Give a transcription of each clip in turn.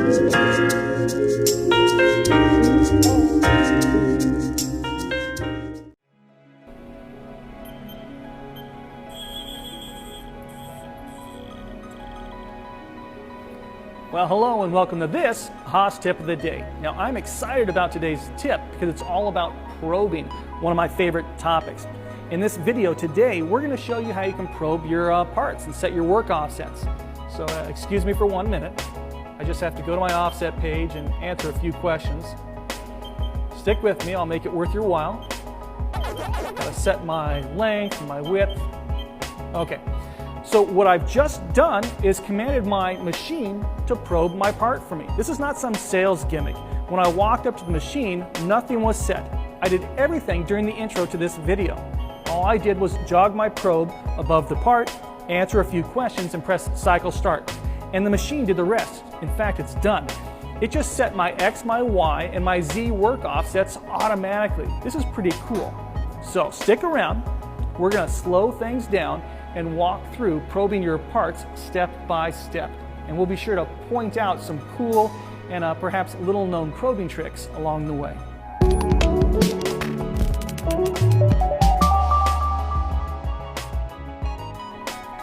Well, hello and welcome to this Haas Tip of the Day. Now, I'm excited about today's tip because it's all about probing, one of my favorite topics. In this video today, we're going to show you how you can probe your parts and set your work offsets. So excuse me for 1 minute. I just have to go to my offset page and answer a few questions. Stick with me, I'll make it worth your while. Gotta set my length and my width. Okay. So what I've just done is commanded my machine to probe my part for me. This is not some sales gimmick. When I walked up to the machine, nothing was set. I did everything during the intro to this video. All I did was jog my probe above the part, answer a few questions, and press cycle start. And the machine did the rest. In fact, it's done. It just set my X, my Y, and my Z work offsets automatically. This is pretty cool. So stick around. We're going to slow things down and walk through probing your parts step by step. And we'll be sure to point out some cool and perhaps little known probing tricks along the way.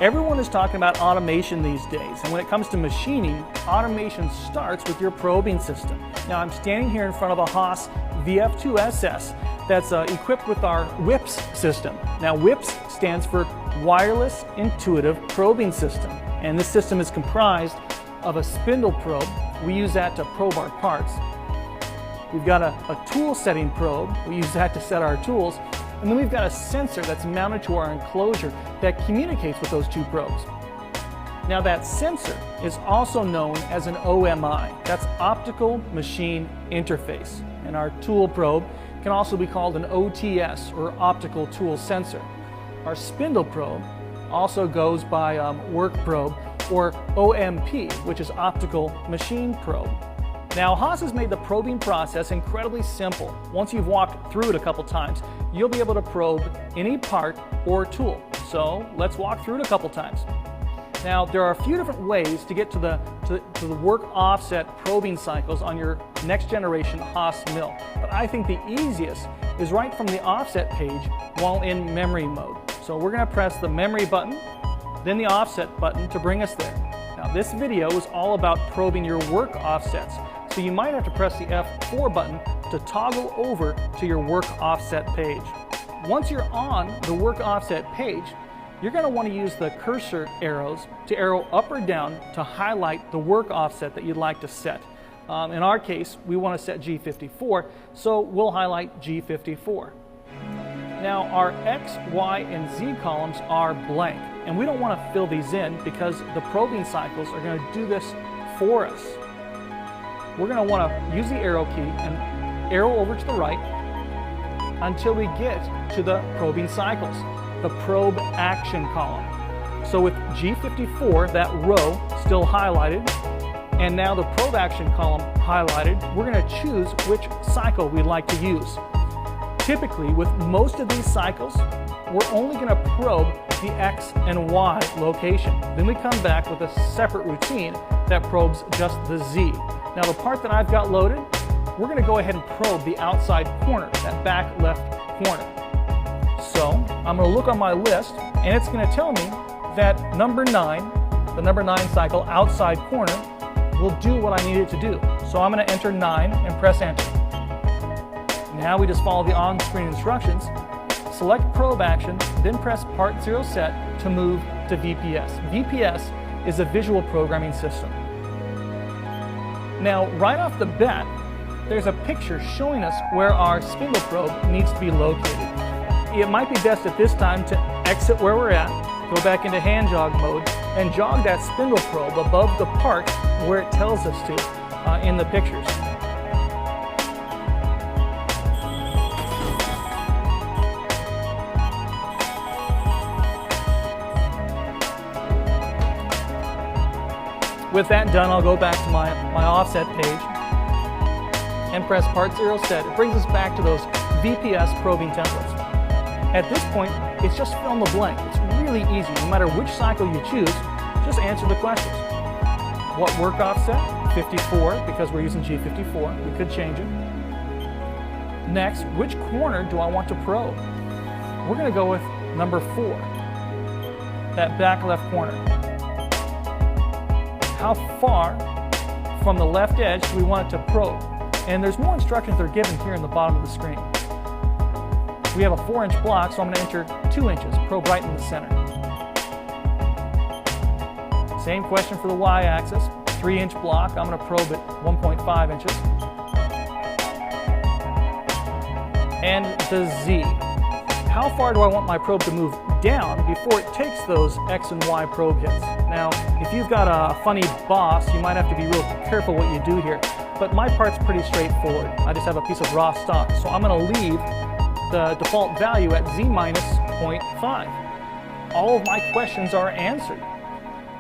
Everyone is talking about automation these days, and when it comes to machining, automation starts with your probing system. Now I'm standing here in front of a Haas VF2SS that's equipped with our WIPS system. Now WIPS stands for Wireless Intuitive Probing System, and this system is comprised of a spindle probe. We use that to probe our parts. We've got a tool setting probe. We use that to set our tools. And then we've got a sensor that's mounted to our enclosure that communicates with those two probes. Now that sensor is also known as an OMI. That's Optical Machine Interface. And our tool probe can also be called an OTS, or Optical Tool Sensor. Our spindle probe also goes by work probe, or OMP, which is Optical Machine Probe. Now Haas has made the probing process incredibly simple. Once you've walked through it a couple times, you'll be able to probe any part or tool. So let's walk through it a couple times. Now there are a few different ways to get to the work offset probing cycles on your next generation Haas mill. But I think the easiest is right from the offset page while in memory mode. So we're going to press the memory button, then the offset button to bring us there. Now this video is all about probing your work offsets. So you might have to press the F4 button to toggle over to your work offset page. Once you're on the work offset page, you're going to want to use the cursor arrows to arrow up or down to highlight the work offset that you'd like to set. In our case, we want to set G54, so we'll highlight G54. Now our X, Y, and Z columns are blank, and we don't want to fill these in because the probing cycles are going to do this for us. We're going to want to use the arrow key and arrow over to the right until we get to the probing cycles, the probe action column. So with G54, that row still highlighted, and now the probe action column highlighted, we're going to choose which cycle we'd like to use. Typically, with most of these cycles, we're only going to probe the X and Y location. Then we come back with a separate routine that probes just the Z. Now the part that I've got loaded, we're going to go ahead and probe the outside corner, that back left corner. So I'm going to look on my list, and it's going to tell me that number 9, the number 9 cycle outside corner, will do what I need it to do. So I'm going to enter 9 and press enter. Now we just follow the on-screen instructions, select probe action, then press part 0 set to move to VPS. VPS is a visual programming system. Now, right off the bat, there's a picture showing us where our spindle probe needs to be located. It might be best at this time to exit where we're at, go back into hand jog mode, and jog that spindle probe above the part where it tells us to in the pictures. With that done, I'll go back to my offset page and press part 0 set. It brings us back to those VPS probing templates. At this point, it's just fill in the blank. It's really easy. No matter which cycle you choose, just answer the questions. What work offset? 54 because we're using G54. We could change it. Next, which corner do I want to probe? We're going to go with number 4, that back left corner. How far from the left edge do we want it to probe? And there's more instructions that are given here in the bottom of the screen. We have a 4-inch block, so I'm going to enter 2 inches, probe right in the center. Same question for the y-axis, 3-inch block, I'm going to probe at 1.5 inches. And the Z. How far do I want my probe to move down before it takes those X and Y probe hits? Now, if you've got a funny boss, you might have to be real careful what you do here. But my part's pretty straightforward. I just have a piece of raw stock, so I'm going to leave the default value at Z minus 0.5. All of my questions are answered.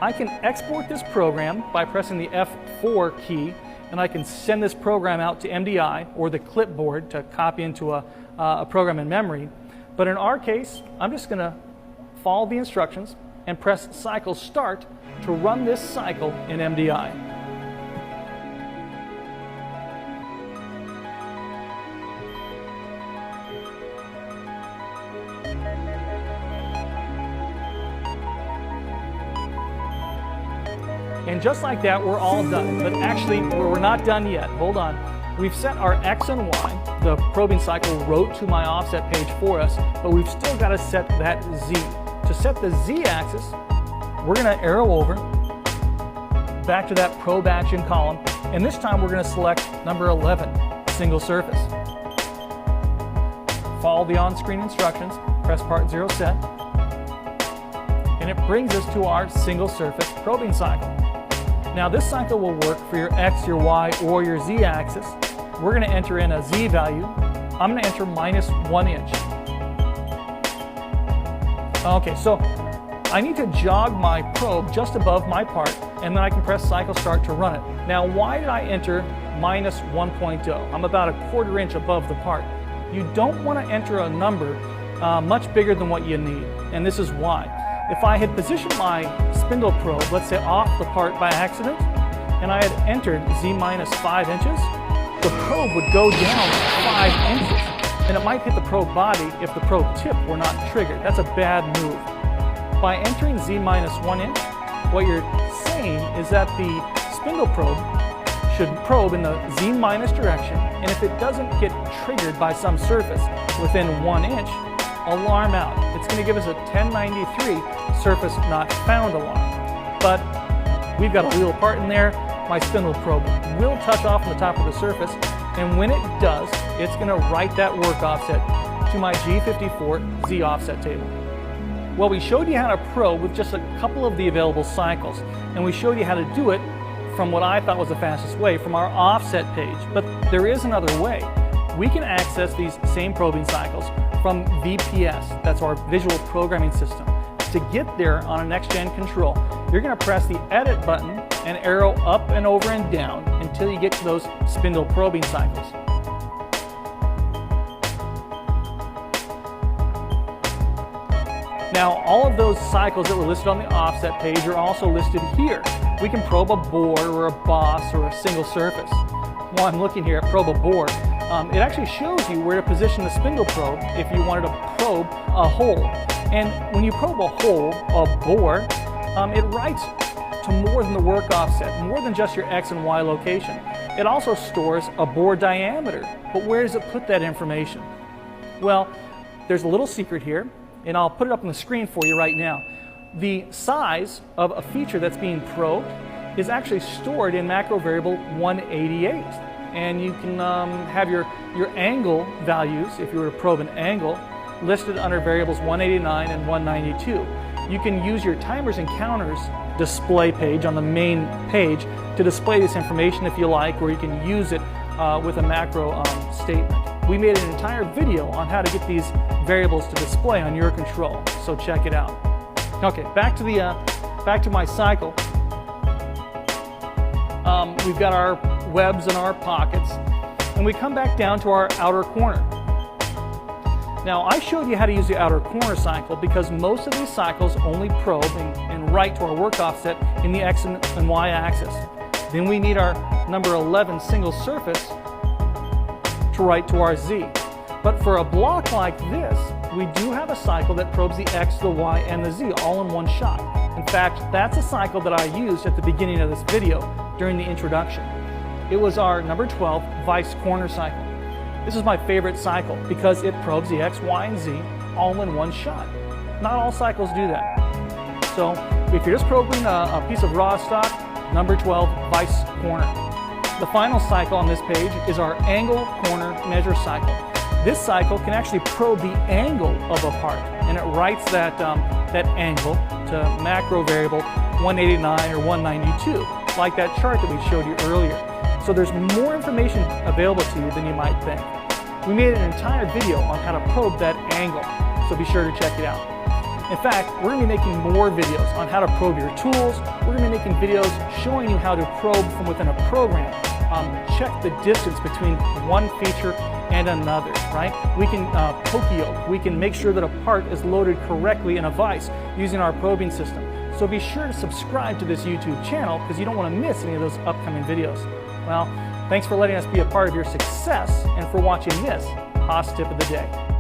I can export this program by pressing the F4 key, and I can send this program out to MDI or the clipboard to copy into a program in memory. But in our case, I'm just going to follow the instructions and press cycle start to run this cycle in MDI. And just like that, we're all done. But actually, we're not done yet. Hold on. We've set our X and Y. The probing cycle wrote to my offset page for us, but we've still got to set that Z. To set the Z axis, we're going to arrow over back to that probe action column, and this time we're going to select number 11, single surface. Follow the on-screen instructions, press part 0 set, and it brings us to our single surface probing cycle. Now this cycle will work for your X, your Y, or your Z axis. We're going to enter in a Z value. I'm going to enter minus 1 inch. Okay, so I need to jog my probe just above my part, and then I can press cycle start to run it. Now why did I enter minus 1.0? I'm about a 1/4 inch above the part. You don't want to enter a number much bigger than what you need, and this is why. If I had positioned my spindle probe, let's say off the part by accident, and I had entered Z minus 5 inches, the probe would go down 5 inches, and it might hit the probe body if the probe tip were not triggered. That's a bad move. By entering Z minus 1 inch, what you're saying is that the spindle probe should probe in the Z minus direction, and if it doesn't get triggered by some surface within 1 inch, alarm out. It's going to give us a 1093 surface not found alarm. But we've got a little part in there. My spindle probe will touch off on the top of the surface, and when it does, it's going to write that work offset to my G54 Z offset table. Well, we showed you how to probe with just a couple of the available cycles, and we showed you how to do it from what I thought was the fastest way, from our offset page. But there is another way. We can access these same probing cycles from VPS, that's our visual programming system. To get there on a next-gen control, you're going to press the edit button and arrow up and over and down until you get to those spindle probing cycles. Now, all of those cycles that were listed on the offset page are also listed here. We can probe a bore or a boss or a single surface. While I'm looking here at probe a bore, it actually shows you where to position the spindle probe if you wanted to probe a hole. And when you probe a hole, a bore, it writes to more than the work offset, more than just your X and Y location. It also stores a bore diameter, but where does it put that information? Well, there's a little secret here, and I'll put it up on the screen for you right now. The size of a feature that's being probed is actually stored in macro variable 188. And you can have your angle values, if you were to probe an angle, listed under variables 189 and 192. You can use your timers and counters display page on the main page to display this information if you like, or you can use it with a macro statement. We made an entire video on how to get these variables to display on your control, so check it out. Okay, back to my cycle. We've got our webs in our pockets, and we come back down to our outer corner. Now, I showed you how to use the outer corner cycle because most of these cycles only probe and write to our work offset in the X and Y axis. Then we need our number 11 single surface to write to our Z. But for a block like this, we do have a cycle that probes the X, the Y, and the Z all in one shot. In fact, that's a cycle that I used at the beginning of this video during the introduction. It was our number 12 vice corner cycle. This is my favorite cycle because it probes the X, Y, and Z all in one shot. Not all cycles do that. So if you're just probing a piece of raw stock, number 12 vice corner. The final cycle on this page is our angle corner measure cycle. This cycle can actually probe the angle of a part, and it writes that angle to macro variable 189 or 192, like that chart that we showed you earlier. So there's more information available to you than you might think. We made an entire video on how to probe that angle, so be sure to check it out. In fact, we're going to be making more videos on how to probe your tools. We're going to be making videos showing you how to probe from within a program. Check the distance between one feature and another, right? We can poke yoke. We can make sure that a part is loaded correctly in a vise using our probing system. So be sure to subscribe to this YouTube channel because you don't want to miss any of those upcoming videos. Well, thanks for letting us be a part of your success and for watching this Haas Tip of the Day.